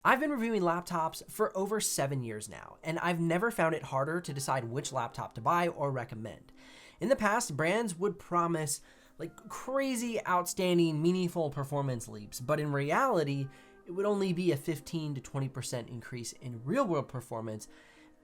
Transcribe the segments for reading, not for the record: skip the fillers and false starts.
I've been reviewing laptops for over 7 years now, and I've never found it harder to decide which laptop to buy or recommend. In the past, brands would promise like crazy, outstanding, meaningful performance leaps, but in reality, it would only be a 15 to 20% increase in real-world performance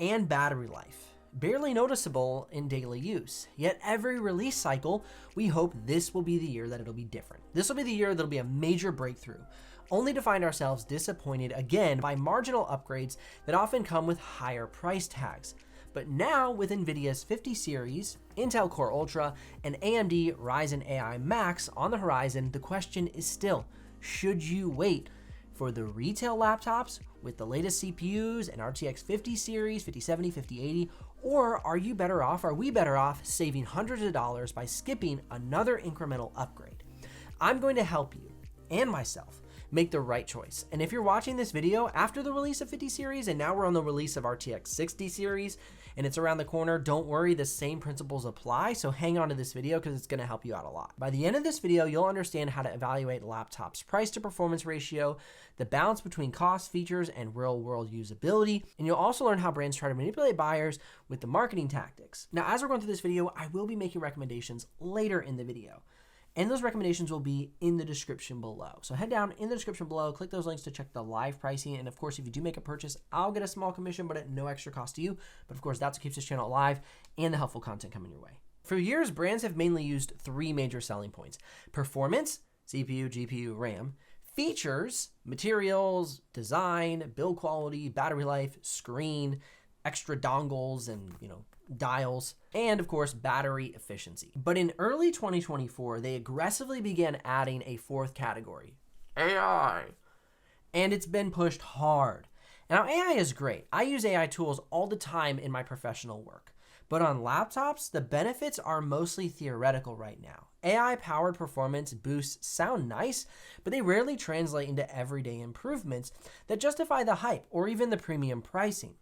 and battery life, barely noticeable in daily use. Yet every release cycle, we hope this will be the year that it'll be different. This will be the year that'll be a major breakthrough, only to find ourselves disappointed again by marginal upgrades that often come with higher price tags. But now with NVIDIA's 50 series, Intel Core Ultra, and AMD Ryzen AI Max on the horizon, the question is still, should you wait for the retail laptops with the latest CPUs and RTX 50 series, 5070, 5080, or are we better off saving hundreds of dollars by skipping another incremental upgrade? I'm going to help you and myself make the right choice. And if you're watching this video after the release of 50 series and now we're on the release of RTX 60 series and it's around the corner, don't worry, the same principles apply. So hang on to this video because it's going to help you out a lot. By the end of this video, you'll understand how to evaluate a laptop's price to performance ratio, the balance between cost, features, and real world usability. And you'll also learn how brands try to manipulate buyers with the marketing tactics. Now, as we're going through this video, I will be making recommendations later in the video. And those recommendations will be in the description below. So head down in the description below, click those links to check the live pricing. And of course, if you do make a purchase, I'll get a small commission, but at no extra cost to you. But of course, that's what keeps this channel alive and the helpful content coming your way. For years, brands have mainly used three major selling points: performance, CPU, GPU, RAM; features, materials, design, build quality, battery life, screen, extra dongles, and dials, and of course, battery efficiency. But in early 2024, they aggressively began adding a fourth category: AI. And it's been pushed hard. Now, AI is great. I use AI tools all the time in my professional work. But on laptops, the benefits are mostly theoretical right now. AI-powered performance boosts sound nice, but they rarely translate into everyday improvements that justify the hype or even the premium pricing.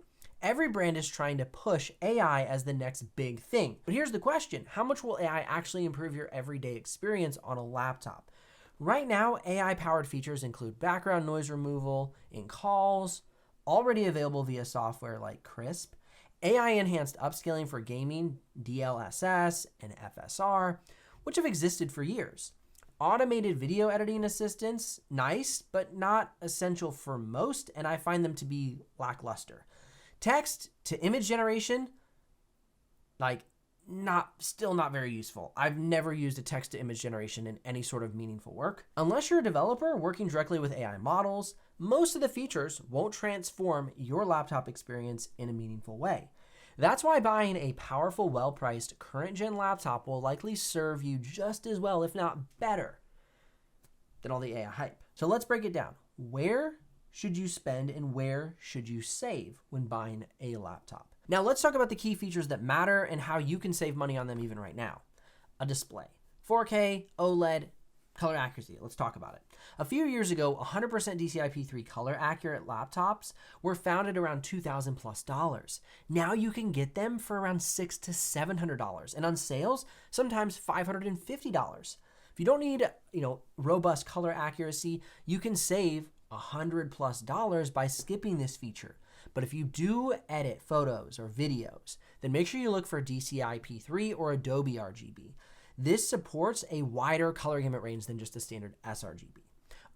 Every brand is trying to push AI as the next big thing. But here's the question: how much will AI actually improve your everyday experience on a laptop? Right now, AI-powered features include background noise removal in calls, already available via software like Crisp, AI-enhanced upscaling for gaming, DLSS, and FSR, which have existed for years. Automated video editing assistants, nice, but not essential for most, and I find them to be lackluster. Text to image generation, still not very useful. I've never used a text to image generation in any sort of meaningful work. Unless you're a developer working directly with AI models, most of the features won't transform your laptop experience in a meaningful way. That's why buying a powerful, well-priced current-gen laptop will likely serve you just as well, if not better, than all the AI hype. So let's break it down. Where should you spend and where should you save when buying a laptop? Now let's talk about the key features that matter and how you can save money on them even right now. A display, 4K, OLED, color accuracy. Let's talk about it. A few years ago, 100% DCI-P3 color accurate laptops were found at around $2,000+. Now you can get them for around $600 to $700, and on sales, sometimes $550. If you don't need, robust color accuracy, you can save $100+ by skipping this feature. But if you do edit photos or videos, then make sure you look for DCI-P3 or Adobe RGB. This supports a wider color gamut range than just the standard sRGB.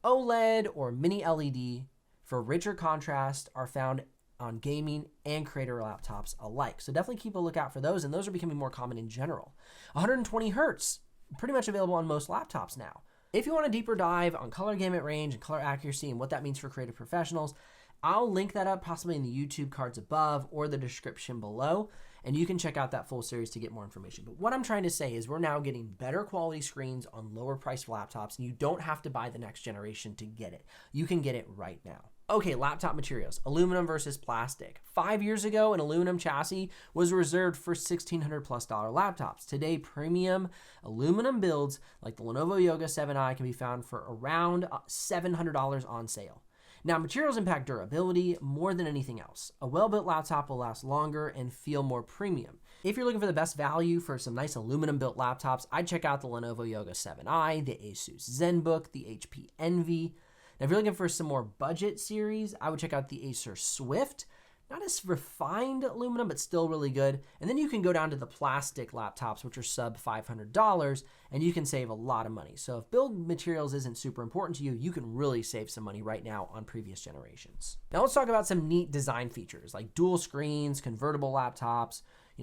OLED or mini LED for richer contrast are found on gaming and creator laptops alike. So definitely keep a lookout for those, and those are becoming more common in general. 120 Hertz, pretty much available on most laptops now. If you want a deeper dive on color gamut range and color accuracy and what that means for creative professionals, I'll link that up possibly in the YouTube cards above or the description below, and you can check out that full series to get more information. But what I'm trying to say is we're now getting better quality screens on lower priced laptops, and you don't have to buy the next generation to get it. You can get it right now. Okay, laptop materials, aluminum versus plastic. 5 years ago, an aluminum chassis was reserved for $1,600+ laptops. Today, premium aluminum builds like the Lenovo Yoga 7i can be found for around $700 on sale. Now, materials impact durability more than anything else. A well-built laptop will last longer and feel more premium. If you're looking for the best value for some nice aluminum-built laptops, I'd check out the Lenovo Yoga 7i, the Asus ZenBook, the HP Envy. Now, if you're looking for some more budget series, I would check out the Acer Swift. Not as refined aluminum, but still really good. And then you can go down to the plastic laptops, which are sub $500, and you can save a lot of money. So if build materials isn't super important to you, you can really save some money right now on previous generations. Now let's talk about some neat design features like dual screens, convertible laptops,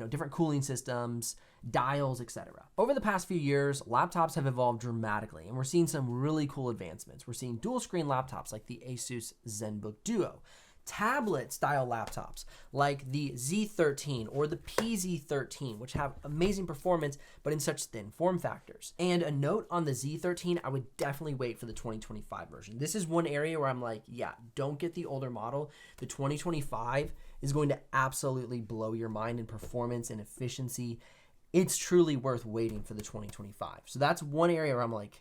different cooling systems, dials, etc. Over the past few years, laptops have evolved dramatically, and we're seeing some really cool advancements. We're seeing dual screen laptops like the Asus ZenBook Duo, tablet style laptops like the Z13 or the PZ13, which have amazing performance, but in such thin form factors. And a note on the Z13, I would definitely wait for the 2025 version. This is one area where I'm like, yeah, don't get the older model. The 2025 is going to absolutely blow your mind in performance and efficiency. It's truly worth waiting for the 2025. So that's one area where I'm like,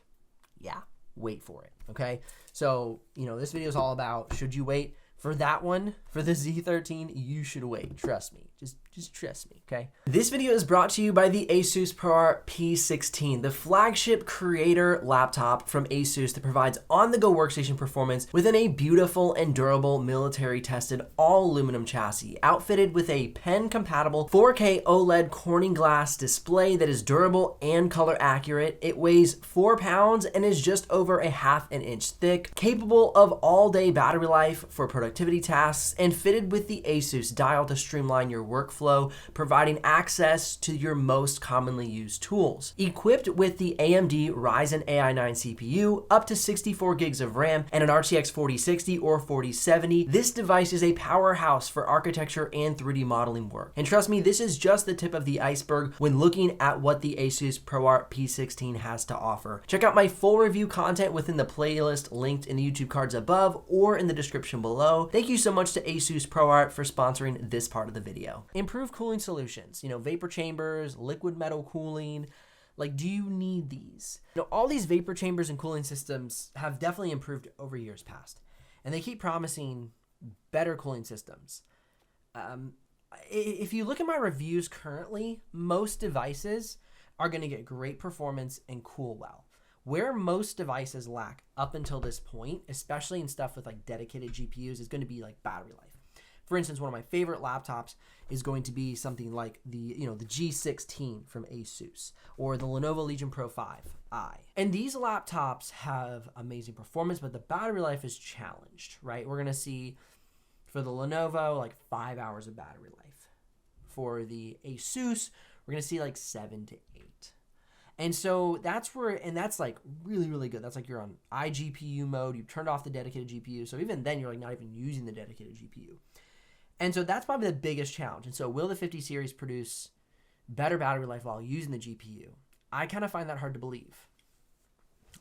yeah, wait for it, okay? So, this video is all about, should you wait? For that one, for the Z13, you should wait. Trust me. Just trust me, okay? This video is brought to you by the ASUS ProArt P16, the flagship creator laptop from ASUS that provides on-the-go workstation performance within a beautiful and durable military-tested all-aluminum chassis, outfitted with a pen-compatible 4K OLED Corning glass display that is durable and color accurate. It weighs 4 pounds and is just over a half an inch thick, capable of all-day battery life for productivity tasks, and fitted with the ASUS dial to streamline your workflow, providing access to your most commonly used tools. Equipped with the AMD Ryzen AI 9 CPU, up to 64 gigs of RAM, and an RTX 4060 or 4070, this device is a powerhouse for architecture and 3D modeling work. And trust me, this is just the tip of the iceberg when looking at what the ASUS ProArt P16 has to offer. Check out my full review content within the playlist linked in the YouTube cards above or in the description below. Thank you so much to ASUS ProArt for sponsoring this part of the video. Improved cooling solutions, vapor chambers, liquid metal cooling. Like, do you need these? All these vapor chambers and cooling systems have definitely improved over years past, and they keep promising better cooling systems. If you look at my reviews currently, most devices are going to get great performance and cool well. Where most devices lack up until this point, especially in stuff with like dedicated GPUs, is going to be like battery life. For instance, one of my favorite laptops is going to be something like the G16 from ASUS or the Lenovo Legion Pro 5i. And these laptops have amazing performance, but the battery life is challenged, right? We're going to see for the Lenovo like 5 hours of battery life. For the ASUS, we're going to see like 7 to 8. And so that's like really, really good. That's like you're on iGPU mode. You've turned off the dedicated GPU. So even then you're like not even using the dedicated GPU. And so that's probably the biggest challenge. And so will the 50 series produce better battery life while using the GPU? I kind of find that hard to believe.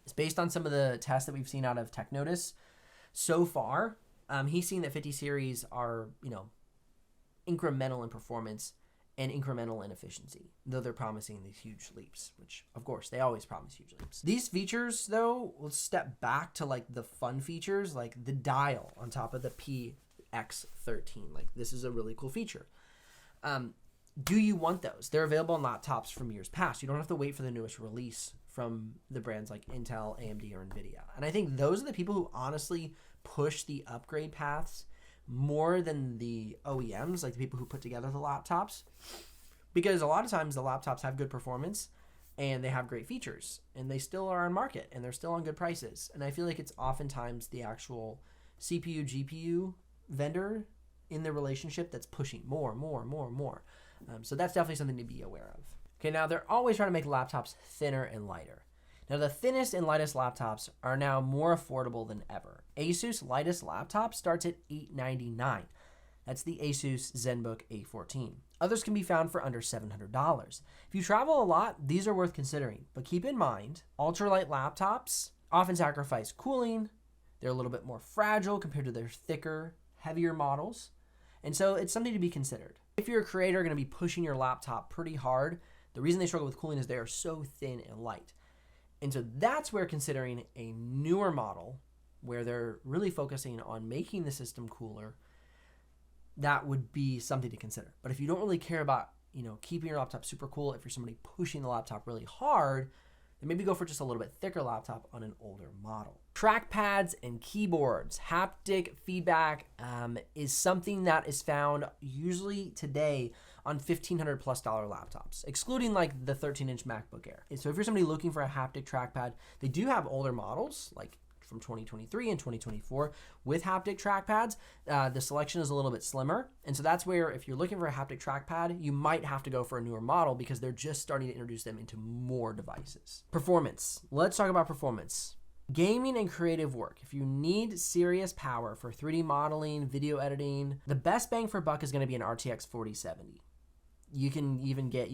It's based on some of the tests that we've seen out of TechNotice so far. He's seen that 50 series are, incremental in performance and incremental in efficiency, though they're promising these huge leaps, which of course they always promise huge leaps. These features though, we'll step back to like the fun features, like the dial on top of the P16. Like this is a really cool feature. Do you want those? They're available on laptops from years past. You don't have to wait for the newest release from the brands like Intel, AMD, or NVIDIA. And I think those are the people who honestly push the upgrade paths more than the OEMs, like the people who put together the laptops, because a lot of times the laptops have good performance and they have great features and they still are on market and they're still on good prices. And I feel like it's oftentimes the actual CPU, GPU vendor in the relationship that's pushing more. So that's definitely something to be aware of. Okay, now they're always trying to make laptops thinner and lighter. Now the thinnest and lightest laptops are now more affordable than ever. ASUS lightest laptop starts at $899. That's the Asus ZenBook A14. Others can be found for under $700. If you travel a lot, these are worth considering, but keep in mind, ultralight laptops often sacrifice cooling. They're a little bit more fragile compared to their thicker, heavier models. And so it's something to be considered. If you're a creator going to be pushing your laptop pretty hard, the reason they struggle with cooling is they are so thin and light. And so that's where considering a newer model where they're really focusing on making the system cooler, that would be something to consider. But if you don't really care about, keeping your laptop super cool, if you're somebody pushing the laptop really hard, then maybe go for just a little bit thicker laptop on an older model. Trackpads and keyboards. Haptic feedback is something that is found usually today on $1,500+ laptops, excluding like the 13-inch MacBook Air. So if you're somebody looking for a haptic trackpad, they do have older models like from 2023 and 2024 with haptic trackpads. The selection is a little bit slimmer. And so that's where if you're looking for a haptic trackpad, you might have to go for a newer model because they're just starting to introduce them into more devices. Performance. Let's talk about performance. Gaming and creative work. If you need serious power for 3D modeling, video editing, the best bang for buck is going to be an RTX 4070. You can even get,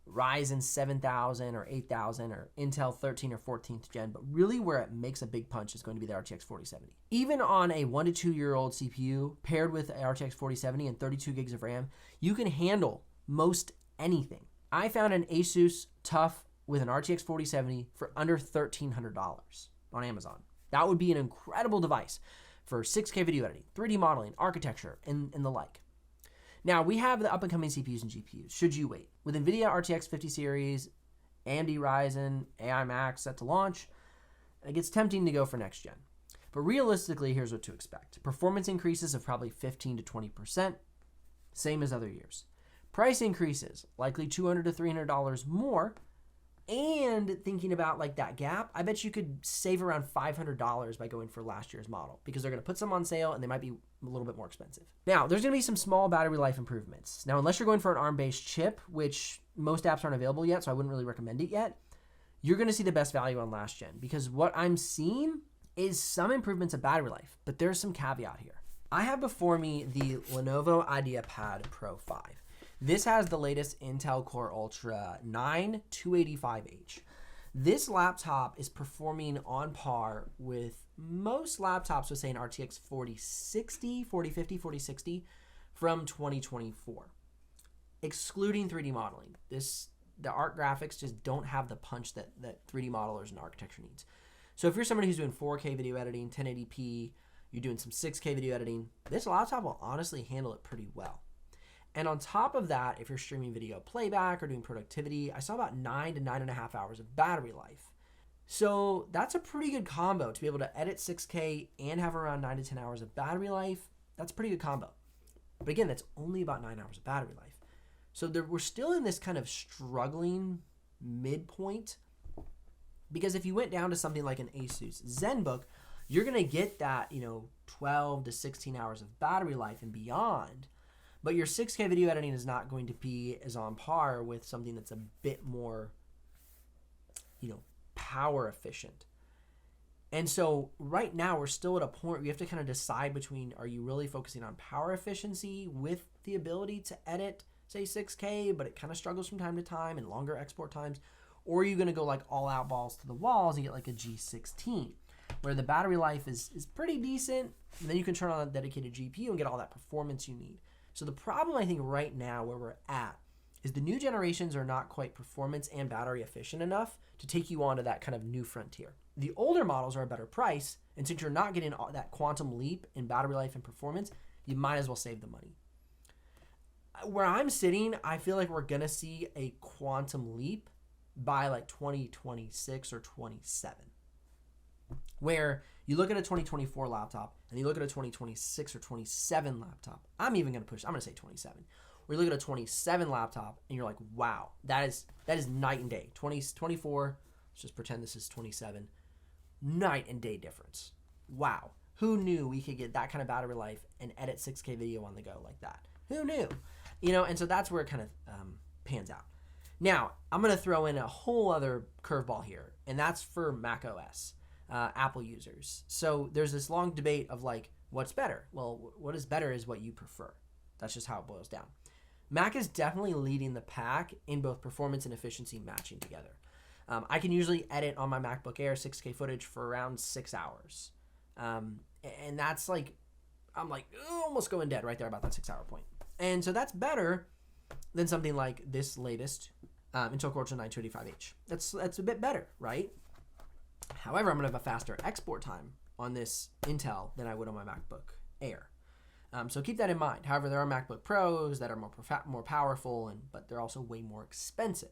Ryzen 7000 or 8000 or Intel 13 or 14th gen, but really where it makes a big punch is going to be the RTX 4070. Even on a 1 to 2 year old CPU paired with RTX 4070 and 32 gigs of RAM, you can handle most anything. I found an Asus TUF with an RTX 4070 for under $1,300 on Amazon. That would be an incredible device for 6K video editing, 3D modeling, architecture, and the like. Now, we have the up-and-coming CPUs and GPUs. Should you wait? With NVIDIA RTX 50 series, AMD Ryzen, AI Max set to launch, it gets tempting to go for next gen. But realistically, here's what to expect. Performance increases of probably 15 to 20%, same as other years. Price increases, likely $200 to $300 more. And thinking about like that gap, I bet you could save around $500 by going for last year's model because they're going to put some on sale and they might be a little bit more expensive. Now, there's going to be some small battery life improvements. Now, unless you're going for an ARM-based chip, which most apps aren't available yet, so I wouldn't really recommend it yet, you're going to see the best value on last gen because what I'm seeing is some improvements of battery life, but there's some caveat here. I have before me the Lenovo IdeaPad Pro 5. This has the latest Intel Core Ultra 9 285H. This laptop is performing on par with most laptops with, say, an RTX 4060, 4050, 4060 from 2024, excluding 3D modeling. The art graphics just don't have the punch that 3D modelers and architecture needs. So if you're somebody who's doing 4K video editing, 1080p, you're doing some 6K video editing, this laptop will honestly handle it pretty well. And on top of that, if you're streaming video playback or doing productivity, I saw about 9 to 9.5 hours of battery life. So that's a pretty good combo to be able to edit 6K and have around 9 to 10 hours of battery life. That's a pretty good combo. But again, that's only about 9 hours of battery life. So we're still in this kind of struggling midpoint because if you went down to something like an Asus ZenBook, you're going to get that, 12 to 16 hours of battery life and beyond. But your 6K video editing is not going to be as on par with something that's a bit more, power efficient. And so right now we're still at a point where you have to kind of decide between, are you really focusing on power efficiency with the ability to edit, say 6K, but it kind of struggles from time to time and longer export times, or are you going to go like all out balls to the walls and get like a G16 where the battery life is pretty decent, and then you can turn on a dedicated GPU and get all that performance you need. So the problem I think right now where we're at is the new generations are not quite performance and battery efficient enough to take you onto that kind of new frontier. The older models are a better price, and since you're not getting that quantum leap in battery life and performance, you might as well save the money. Where I'm sitting, I feel like we're going to see a quantum leap by like 2026 or 27. Where you look at a 2024 laptop and you look at a 2026 or 27 laptop. I'm even going to push, I'm going to say 27. Where you look at a 27 laptop and you're like, wow, that is night and day. 24, let's just pretend this is 27. Night and day difference. Wow. Who knew we could get that kind of battery life and edit 6K video on the go like that? Who knew? And so that's where it kind of pans out. Now, I'm going to throw in a whole other curveball here, and that's for Mac OS. Apple users. So there's this long debate of like, what's better? Well, what is better is what you prefer. That's just how it boils down. Mac is definitely leading the pack in both performance and efficiency matching together. I can usually edit on my MacBook Air 6K footage for around 6 hours. And that's like, I'm like almost going dead right there about that 6 hour point. And so that's better than something like this latest Intel Core Ultra 9 285H. That's a bit better, right? However, I'm going to have a faster export time on this Intel than I would on my MacBook Air. So keep that in mind. However, there are MacBook Pros that are more powerful, but they're also way more expensive.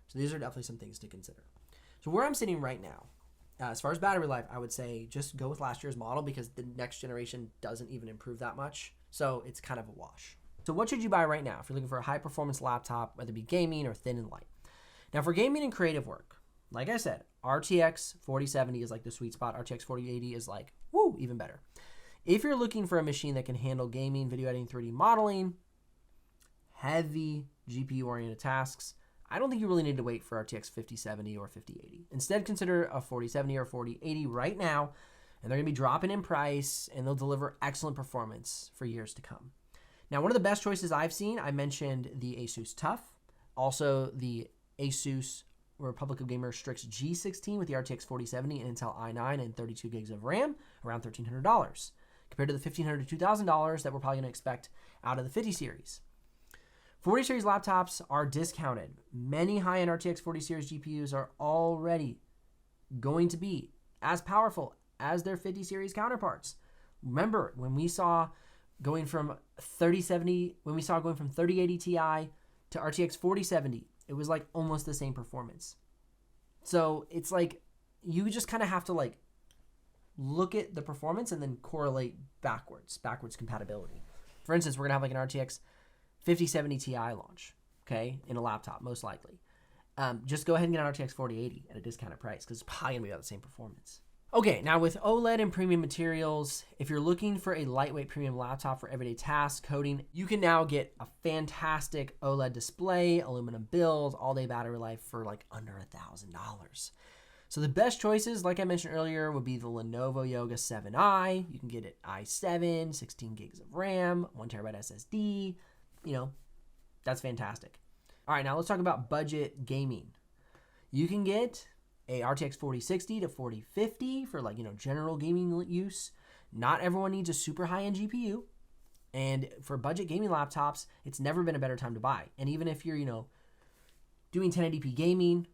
So these are definitely some things to consider. So where I'm sitting right now As far as battery life, I would say just go with last year's model because the next generation doesn't even improve that much. So it's kind of a wash. So what should you buy right now if you're looking for a high performance laptop, whether it be gaming or thin and light? Now for gaming and creative work, like I said, RTX 4070 is like the sweet spot. RTX 4080 is like, woo, even better. If you're looking for a machine that can handle gaming, video editing, 3D modeling, heavy GPU-oriented tasks, I don't think you really need to wait for RTX 5070 or 5080. Instead, consider a 4070 or 4080 right now, and they're going to be dropping in price, and they'll deliver excellent performance for years to come. Now, one of the best choices I've seen, I mentioned the ASUS TUF, also the ASUS Republic of Gamers Strix G16 with the RTX 4070 and Intel i9 and 32 gigs of RAM, around $1,300, compared to the $1,500 to $2,000 that we're probably going to expect out of the 50 series. 40 series laptops are discounted. Many high-end RTX 40 series GPUs are already going to be as powerful as their 50 series counterparts. Remember, when we saw going from 3080 Ti to RTX 4070, it was like almost the same performance. So it's like you just kind of have to like look at the performance and then correlate backwards compatibility. For instance, we're gonna have like an RTX 5070 Ti launch, okay, in a laptop, most likely. Just go ahead and get an RTX 4080 at a discounted price because it's probably gonna be about the same performance. Okay, now with OLED and premium materials, if you're looking for a lightweight premium laptop for everyday tasks, coding, you can now get a fantastic OLED display, aluminum build, all-day battery life for like under $1,000. So the best choices, like I mentioned earlier, would be the Lenovo Yoga 7i. You can get it i7, 16 gigs of RAM, 1 terabyte SSD. You know, that's fantastic. All right, now let's talk about budget gaming. You can get a RTX 4060 to 4050 for like, general gaming use. Not everyone needs a super high-end GPU. And for budget gaming laptops, it's never been a better time to buy. And even if you're, doing 1080p gaming,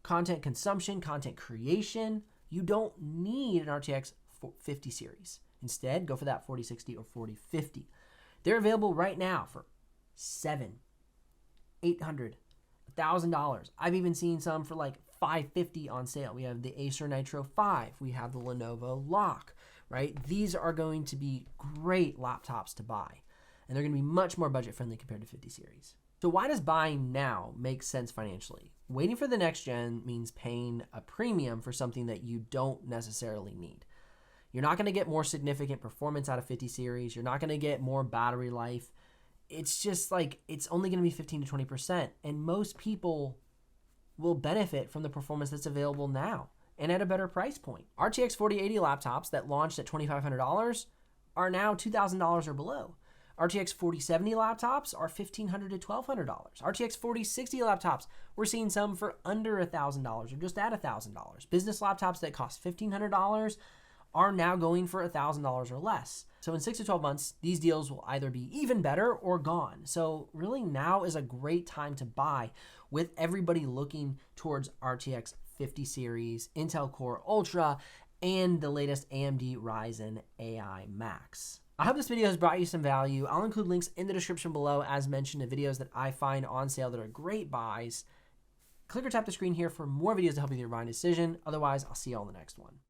content consumption, content creation, you don't need an RTX 50 series. Instead, go for that 4060 or 4050. They're available right now for $700, $800, $1,000. I've even seen some for like $550 on sale. We have the Acer Nitro 5. We have the Lenovo Lock, right? These are going to be great laptops to buy, and they're going to be much more budget friendly compared to 50 series. So why does buying now make sense financially? Waiting for the next gen means paying a premium for something that you don't necessarily need. You're not going to get more significant performance out of 50 series. You're not going to get more battery life. It's just like, it's only going to be 15 to 20%. And most people will benefit from the performance that's available now and at a better price point. RTX 4080 laptops that launched at $2,500 are now $2,000 or below. RTX 4070 laptops are $1,500 to $1,200. RTX 4060 laptops, we're seeing some for under $1,000 or just at $1,000. Business laptops that cost $1,500 are now going for $1,000 or less. So in 6 to 12 months, these deals will either be even better or gone. So really now is a great time to buy, with everybody looking towards RTX 50 series, Intel Core Ultra, and the latest AMD Ryzen AI Max. I hope this video has brought you some value. I'll include links in the description below, as mentioned, to videos that I find on sale that are great buys. Click or tap the screen here for more videos to help you with your buying decision. Otherwise, I'll see you all in the next one.